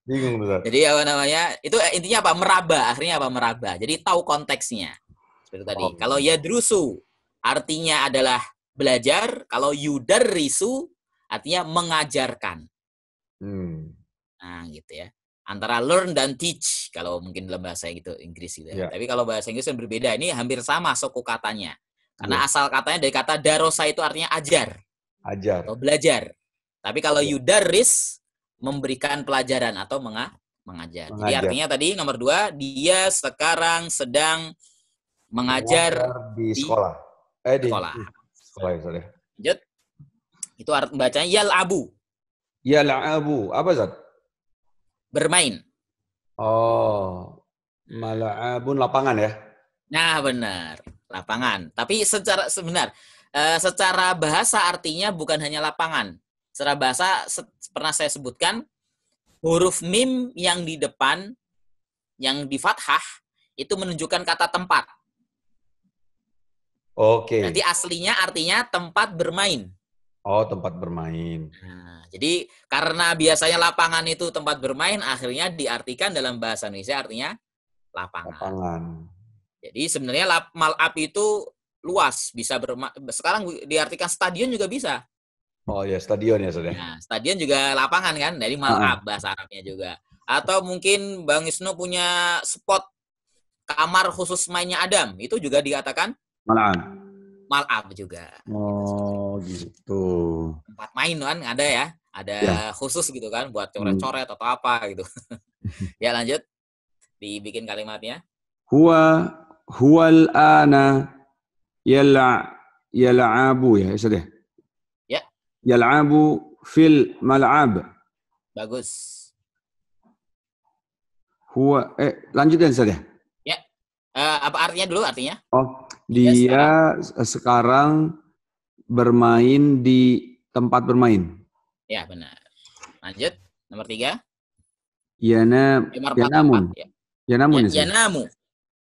Bingung tuh. Jadi apa namanya? Itu intinya apa? Meraba. Akhirnya apa? Meraba. Jadi tahu konteksnya. Seperti tadi. Kalau yadrusu artinya adalah belajar. Kalau yudarrisu artinya mengajarkan. Nah, gitu ya. Antara learn dan teach kalau mungkin dalam bahasa gitu Inggris gitu ya. Tapi kalau bahasa Inggris kan berbeda. Ini hampir sama suku katanya. Karena asal katanya dari kata darosa itu artinya ajar. Ajar. Atau belajar. Tapi kalau yudarris memberikan pelajaran atau mengajar. Jadi artinya tadi nomor 2, dia sekarang sedang mengajar di sekolah. Sekolah. Sekolah ya, sorry. Lanjut. Itu bacanya yal'abu. Yal'abu. Apa Zat? Bermain. Oh. Mala'abun lapangan ya? Nah, benar. Lapangan. Tapi secara bahasa artinya bukan hanya lapangan. Secara bahasa pernah saya sebutkan huruf mim yang di depan yang di fathah itu menunjukkan kata tempat. Oke. Berarti aslinya artinya tempat bermain. Oh, tempat bermain. Nah, jadi karena biasanya lapangan itu tempat bermain, akhirnya diartikan dalam bahasa Indonesia artinya lapangan. Jadi sebenarnya mal'ab itu luas, bisa sekarang diartikan stadion juga bisa. Oh ya, stadion ya, Saudara. Nah, stadion juga lapangan kan, dari mal'ab bahasa Arabnya juga. Atau mungkin Bang Isnu punya spot kamar khusus mainnya Adam, itu juga dikatakan mal'ab juga. Oh, gitu. Tempat main kan ada ya, ada khusus gitu kan buat coret-coret atau apa gitu. Ya lanjut, dibikin kalimatnya. Huwal ana yal'abu ya, Saudara. Ya. Yal'abu fil mal'ab. Bagus. Lanjutin Saudara. Ya. Apa artinya dulu artinya? Oh, dia sekarang bermain di tempat bermain. Ya, benar. Lanjut, nomor 3. Yanamun.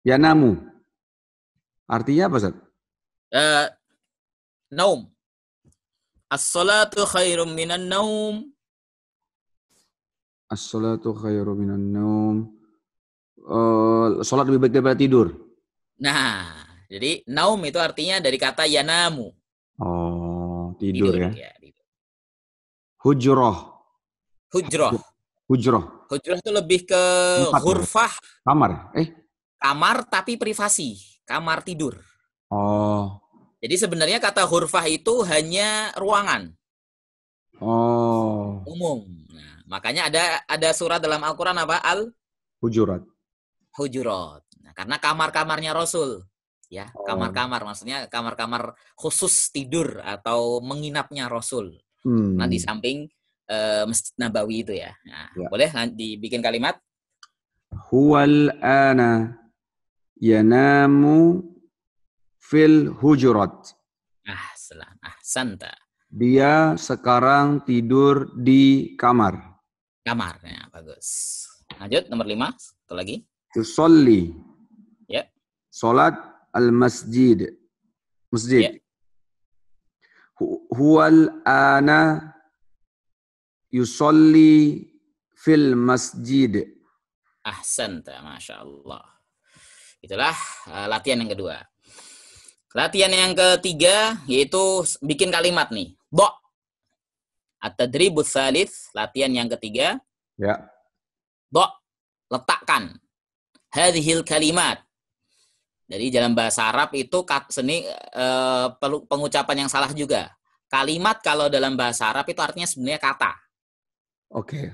Yanamu. Artinya apa, Ustaz? Naum. As-salatu khairum minan naum. As-salatu khairum minan naum. Salat lebih baik daripada tidur. Nah, jadi naum itu artinya dari kata yanamu. Oh, tidur ya. Hujroh. Hujroh itu lebih ke ghurfah. Kamar. Kamar tapi privasi. Kamar tidur. Oh. Jadi sebenarnya kata ghurfah itu hanya ruangan. Oh. Umum. Nah, makanya ada surat dalam Al-Quran apa? Hujurat. Nah, karena kamar-kamarnya Rasul. Ya, kamar-kamar maksudnya kamar-kamar khusus tidur atau menginapnya Rasul. Nah, di samping Masjid Nabawi itu ya. Nah, boleh dibikin kalimat? Huwal ana yanamu fil hujurat. Santa. Dia sekarang tidur di kamar. Kamarnya bagus. Lanjut nomor 5. Satu lagi. Tusolli. Ya. Salat al-masjid. Masjid. Ya. Huwal ana yusolli fil masjid. Ahsanta, Masya Allah. Itulah latihan yang kedua. Latihan yang ketiga yaitu bikin kalimat nih. Bo. At-tadribus tsalits, latihan yang ketiga. Ya. Bo, letakkan. Hadhil kalimat. Jadi dalam bahasa Arab itu pengucapan yang salah juga. Kalimat kalau dalam bahasa Arab itu artinya sebenarnya kata. Oke.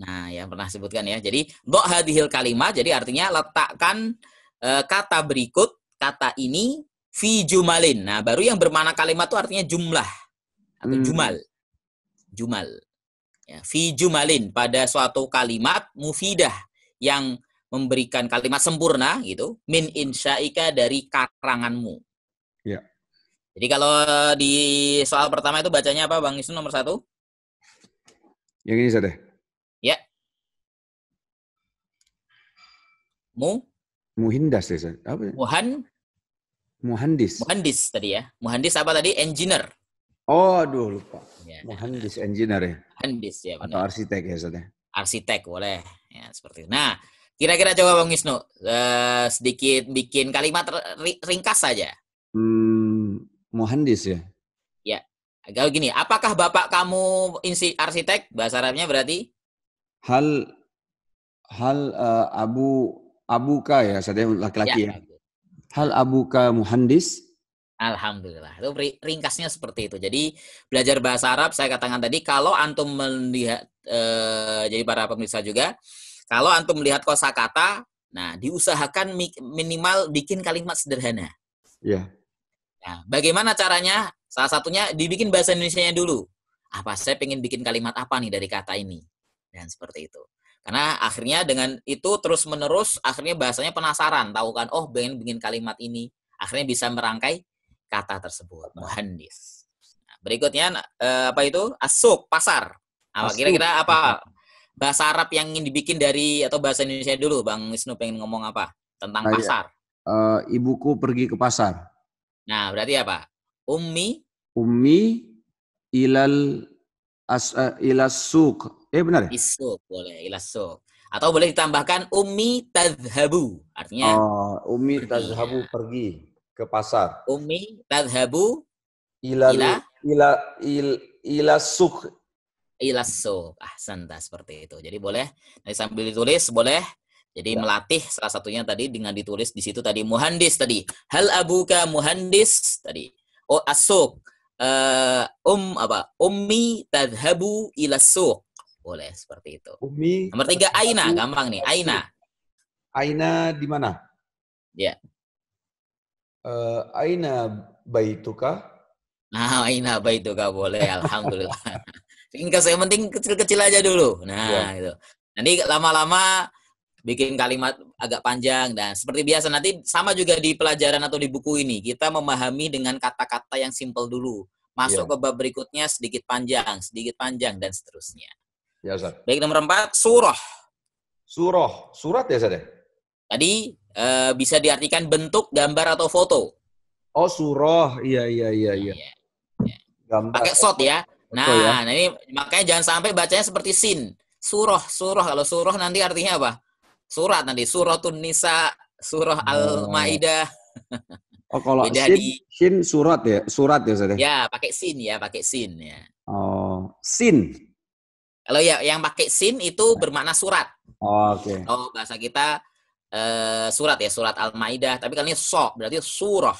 Nah, yang pernah sebutkan ya. Jadi, do hadhil kalimat, jadi artinya letakkan kata berikut, kata ini fi jumalin. Nah, baru yang bermakna kalimat itu artinya jumlah atau jumal. Jumal. Ya, fi jumalin, pada suatu kalimat mufidah yang memberikan kalimat sempurna gitu, min insya'ika, dari karanganmu. Ya. Jadi kalau di soal pertama itu bacanya apa, Bang Isnu, nomor 1? Yang ini saja. Ya. Muhindas ya. Apa? Muhandis. Muhandis tadi ya. Muhandis apa tadi? Engineer. Oh, aduh lupa. Ya. Muhandis, engineer ya. Muhandis ya, benar. Atau arsitek ya saja. Arsitek boleh. Ya, seperti itu. Nah, kira-kira coba Bang Wisnu sedikit bikin kalimat ringkas saja. Muhandis ya. Ya. Kalau gini, apakah bapak kamu arsitek? Bahasa Arabnya berarti? Hal abuka ya, saya laki-laki ya. Hal abuka muhandis? Alhamdulillah. Itu ringkasnya seperti itu. Jadi belajar bahasa Arab, saya katakan tadi, kalau antum melihat, jadi para pemirsa juga, kalau antum melihat kosakata, nah diusahakan minimal bikin kalimat sederhana. Ya. Nah, bagaimana caranya? Salah satunya dibikin bahasa Indonesianya dulu. Apa saya pengen bikin kalimat apa nih dari kata ini? Dan seperti itu. Karena akhirnya dengan itu terus-menerus, akhirnya bahasanya penasaran. Tahu kan, oh pengen bikin kalimat ini. Akhirnya bisa merangkai kata tersebut. Muhandis. Nah, berikutnya, apa itu? As-suq, pasar. Nah, kira-kira apa bahasa Arab yang ingin dibikin dari, atau bahasa Indonesia dulu, Bang Wisnu pengen ngomong apa? Tentang pasar. Ibuku pergi ke pasar. Nah, berarti apa? Ummi ilas suq. Benar ya? Isuk, boleh, ilas suq. Atau boleh ditambahkan ummi tadhabu. Artinya ummi tadhabu, pergi ke pasar. Ummi tadhabu ilas suq. Ilas suq. Ahsanta, seperti itu. Jadi boleh sambil ditulis boleh. Jadi melatih salah satunya tadi dengan ditulis di situ tadi muhandis tadi. Hal abuka muhandis tadi. Oh, as-suq. Ummi tadhabu ilas suq. Boleh seperti itu. Ummi. Nomor 3, aina, gampang nih. Aina. Aina di mana? Ya. Aina baituka? Nah, aina baituka boleh. Alhamdulillah. Ringkas, yang penting kecil-kecil aja dulu. Nah, gitu. Nanti lama-lama bikin kalimat agak panjang, dan seperti biasa nanti sama juga di pelajaran atau di buku ini kita memahami dengan kata-kata yang simple dulu. Masuk ke bab berikutnya sedikit panjang, dan seterusnya. Ya, Ustaz. Baik, nomor 4, surah. Surat ya, Ustaz? Tadi bisa diartikan bentuk, gambar atau foto. Oh, surah. Iya. Gambar. Pakai shot ya. Nah, ini makanya jangan sampai bacanya seperti sin. Surah. Kalau surah nanti artinya apa? Surat nanti. Suratun Nisa, surah Al-Maidah. Oh, kalau sin surat ya? Surat ya, Ustaz? Ya, pakai sin ya. Oh, sin. Kalau ya yang pakai sin itu bermakna surat. Oh, oke. Oh, bahasa kita surat ya, surat Al-Maidah. Tapi kalau ini berarti surah.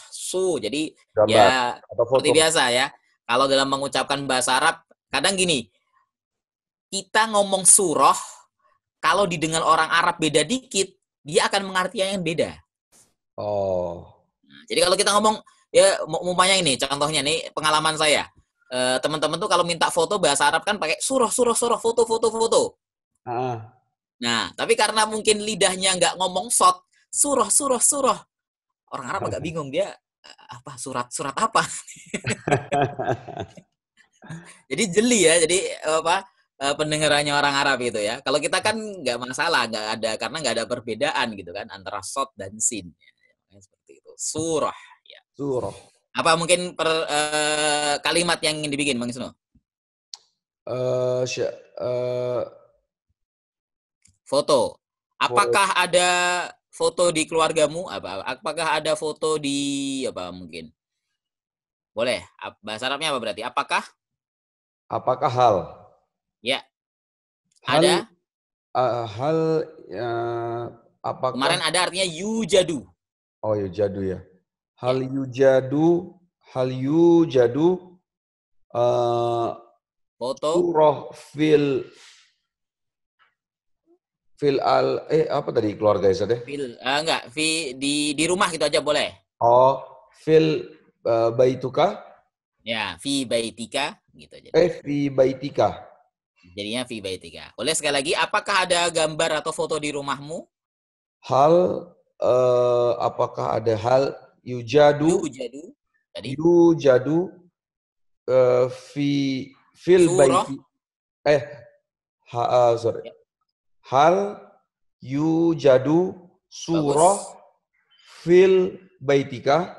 Jadi gambar, ya seperti biasa ya. Kalau dalam mengucapkan bahasa Arab, kadang gini, kita ngomong surah, kalau didengar orang Arab beda dikit, dia akan mengartikan yang beda. Oh. Nah, jadi kalau kita ngomong, ya umpamanya ini, contohnya nih, pengalaman saya. Teman-teman tuh kalau minta foto bahasa Arab kan pakai surah, foto. Nah, tapi karena mungkin lidahnya nggak ngomong shot, surah. Orang Arab agak bingung, dia apa surat apa? Jadi jeli ya, jadi pendengarannya orang Arab itu ya. Kalau kita kan nggak masalah, karena nggak ada perbedaan gitu kan antara shot dan sin. Seperti itu. Surah. Ya. Surah. Apa mungkin kalimat yang ingin dibikin, Bang Isnu? Sya- eh, Foto. fo- Apakah ada foto di keluargamu? Apakah ada foto di apa mungkin? Boleh. Bahasa Arabnya apa berarti? Apakah? apakah hal? Ya, Hal ada. hal eh, apakah Kemarin ada artinya yujadu. oh yujadu ya. Ya, Hal yujadu eh, foto. surah fil al apa tadi keluarga ya Ustaz ya? Enggak, di rumah gitu aja boleh. Oh, fil baituka Ya, fi baitika gitu jadinya. fi baitika. Jadinya fi baitika. Boleh sekali lagi, apakah ada gambar atau foto di rumahmu? Hal apakah ada hal yujadu Yujadu. Tadi yujadu fi fil surah. baiti sorry. Ya, Hal yujadu surah bagus. fil baitika.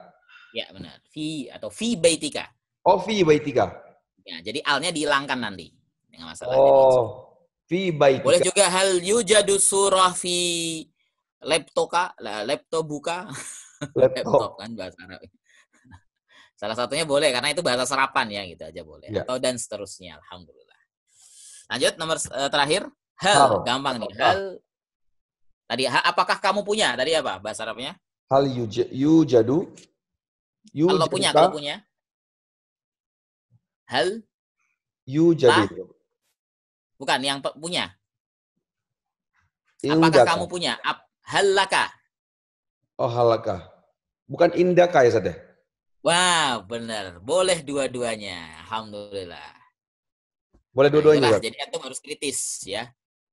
Ya, benar. Fi atau fi baitika. Oh, fi baitika. Ya, jadi alnya dihilangkan nanti. Nggak masalah. Jadi Oh, fi boleh baitika. juga hal yujadu surah fi laptoka, laptop buka. Laptop Laptop. kan bahasa Arab. Salah satunya boleh karena itu bahasa serapan ya gitu aja boleh. Ya. Atau dan seterusnya. Alhamdulillah. Lanjut nomor terakhir. Hal. Hal, gampang nih. Hal tadi apakah kamu punya? Tadi apa bahasa Arabnya? Hal yujadu Kalau punya, yujaduka kalau punya. Hal yujadu. bukan yang punya. Apakah Indaka. kamu punya? Hal laka. Oh, halaka. Bukan indaka ya, Ustaz ya? Wah, benar. Boleh dua-duanya. Alhamdulillah. Boleh Nah, dua-duanya, itulah. Ustaz? Jadi antum harus kritis ya.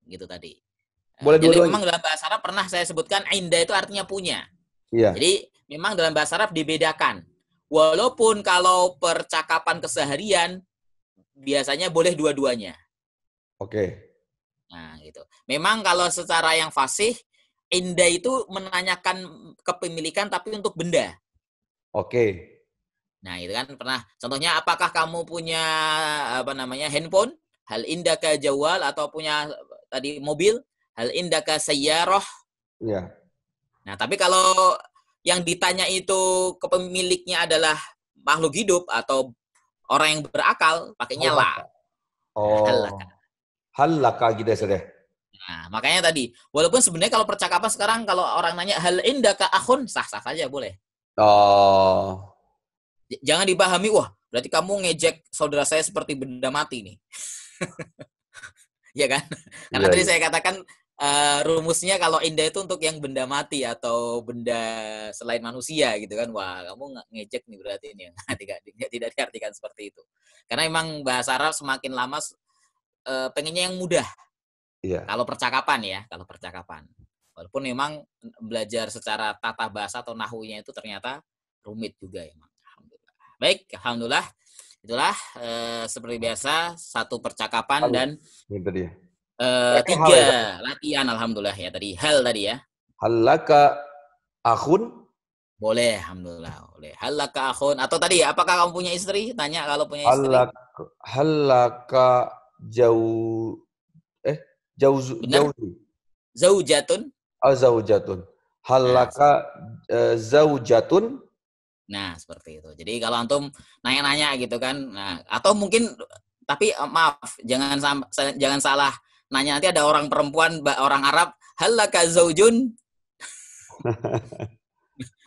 Gitu tadi. Boleh Jadi dua-duanya? memang dalam bahasa Arab pernah saya sebutkan inda itu artinya punya. Iya. Jadi memang dalam bahasa Arab dibedakan. Walaupun kalau percakapan keseharian biasanya boleh dua-duanya. Oke. Nah, gitu. Memang kalau secara yang fasih inda itu menanyakan kepemilikan tapi untuk benda. Oke. Nah, itu kan pernah. Contohnya apakah kamu punya apa namanya handphone? Hal indaka jawal atau punya tadi mobil? Hal indaka sayyarah? Iya. Nah, tapi kalau yang ditanya itu kepemiliknya adalah makhluk hidup atau orang yang berakal, pakainya la. Nah, hal laka. Oh. Halaka gitu ya, Ustaz ya? Nah, makanya tadi, walaupun sebenarnya kalau percakapan sekarang kalau orang nanya hal indaka akhun, sah-sah saja boleh. Oh. Jangan dipahami, wah, berarti kamu ngejek saudara saya seperti benda mati nih. Ya kan? Karena Iya, tadi iya. saya katakan rumusnya kalau indah itu untuk yang benda mati atau benda selain manusia gitu kan. Wah, kamu ngejek nih berarti ini. Tidak diartikan seperti itu. Karena memang bahasa Arab semakin lama pengennya yang mudah. Iya. Kalau percakapan ya, kalau percakapan. Walaupun memang belajar secara tata bahasa atau nahunya itu ternyata rumit juga emang. Alhamdulillah. Baik, alhamdulillah. Itulah seperti biasa satu percakapan dan Gitu dia. 3 hal ya, Ustaz? latihan alhamdulillah ya tadi. Hal tadi ya. Halaka akhun? Boleh alhamdulillah, boleh. Hal laka akhun atau tadi apakah kamu punya istri? Tanya kalau punya istri. Halaka jauh Benar? jauzi. Zaujatun. Zaujatun. Nah, Halaka zaujatun. nah, seperti itu. Jadi kalau antum nanya-nanya gitu kan. Nah, atau mungkin tapi maaf, jangan salah nanya nanti ada orang perempuan, orang Arab, hal laka zaujun.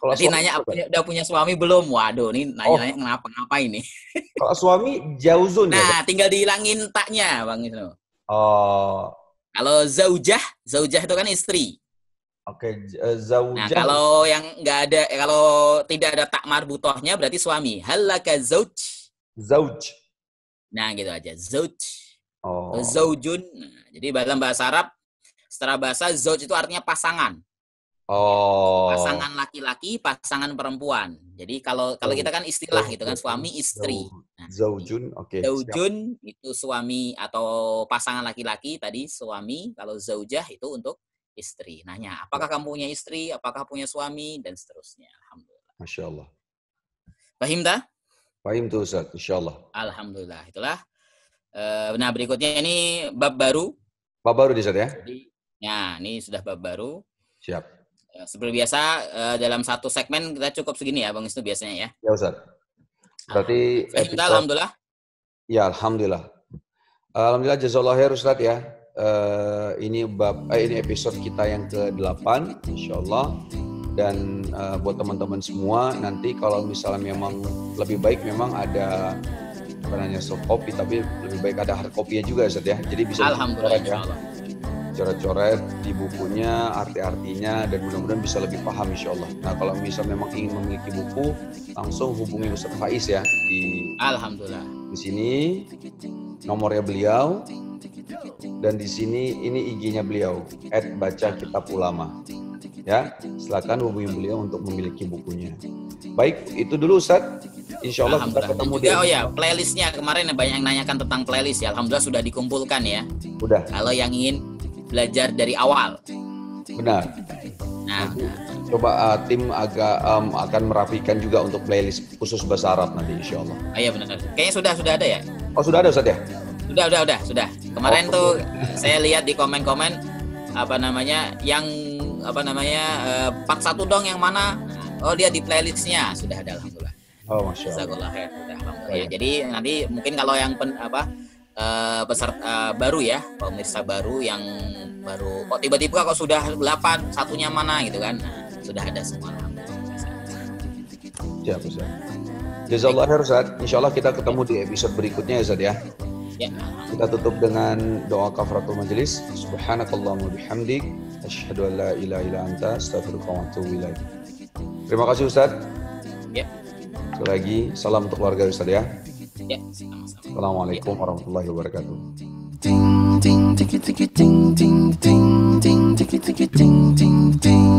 Kalau Nanti suami nanya apa? udah punya suami belum? Waduh, ini nanya-nanya Oh, kenapa ini. kalau suami jauzun ya, Ustaz? Nah, tinggal dihilangin taknya, Bang Isnu. Oh, Kalau zaujah itu kan istri. oke. Nah, Zaujah, kalau yang nggak ada, kalau tidak ada tak marbutohnya berarti suami. Hal laka zauj. zauj. Nah, gitu aja. Zauj. Oh, Zaujun. Nah, jadi dalam bahasa Arab, secara bahasa zauj itu artinya pasangan. oh, Pasangan laki-laki, pasangan perempuan. Jadi kalau kita kan istilah gitu kan, zaujatun, suami istri. Nah, zaujun, oke, siap. zaujun itu suami atau pasangan laki-laki tadi suami, kalau zaujah itu untuk istri. Nanya, apakah kamu punya istri, apakah punya suami dan seterusnya. Alhamdulillah. Masya Allah. Paham tak? Paham tuh Ustaz, insya Allah. Alhamdulillah. Itulah Nah, berikutnya ini bab baru. Bab baru di Ustaz ya? Jadi, ya, ini sudah bab baru. Siap. Seperti biasa, dalam satu segmen kita cukup segini ya, Bang Wisnu biasanya ya. Ya Ustaz. Berarti Kita alhamdulillah. Ya, alhamdulillah. Alhamdulillah jazakallahu khair Ustaz ya. Ini episode kita yang ke-8 insyaallah. Dan buat teman-teman semua, nanti kalau misalnya memang lebih baik memang ada soft copy, tapi lebih baik ada hard copy-nya juga Ustaz ya. Jadi bisa alhamdulillah insyaallah. Coret-coret di bukunya, arti-artinya, dan mudah-mudahan bisa lebih paham insyaallah. Nah, kalau misalnya memang ingin memiliki buku, langsung hubungi Ustaz Faiz ya di alhamdulillah. Di sini nomornya beliau, dan di sini ini IG-nya beliau @bacakitabulama. Ya, silakan hubungi beliau untuk memiliki bukunya. Baik, itu dulu Ustaz. Insya Allah kita ketemu juga, oh ya, playlistnya kemarin banyak yang nanyakan tentang playlist ya. Alhamdulillah sudah dikumpulkan ya. Udah. Kalau yang ingin belajar dari awal. Benar. Nah, coba tim akan merapikan juga untuk playlist khusus bahasa Arab nanti insya Allah. Oh, iya benar. Kayaknya sudah ada ya. Oh sudah ada Ustaz ya? Sudah. Kemarin tuh saya lihat di komen-komen part 1 dong yang mana? Oh dia di playlistnya sudah ada alhamdulillah. Oh masya Allah. Alhamdulillah. Ya, jadi nanti mungkin kalau yang peserta baru ya, pemirsa baru yang baru kok tiba-tiba kok sudah 8 satunya mana gitu kan? Nah, sudah ada semua alhamdulillah. Siap Ustaz. Jazakallahu khair Ustaz. Insyaallah kita ketemu di episode berikutnya ya Ustaz ya. Ya. Kita tutup dengan doa kafaratul majelis. Subhanakallahumma bihamdik asyhadu an la ilaha illa anta astaghfiruka wa atubu ilaik. Terima kasih Ustaz. Ya. Sekali lagi salam untuk keluarga Ustaz ya. Ya, sama-sama. Assalamualaikum warahmatullahi wabarakatuh. Ting ting tiki tiki ting ting ting ting tiki tiki ting ting ting.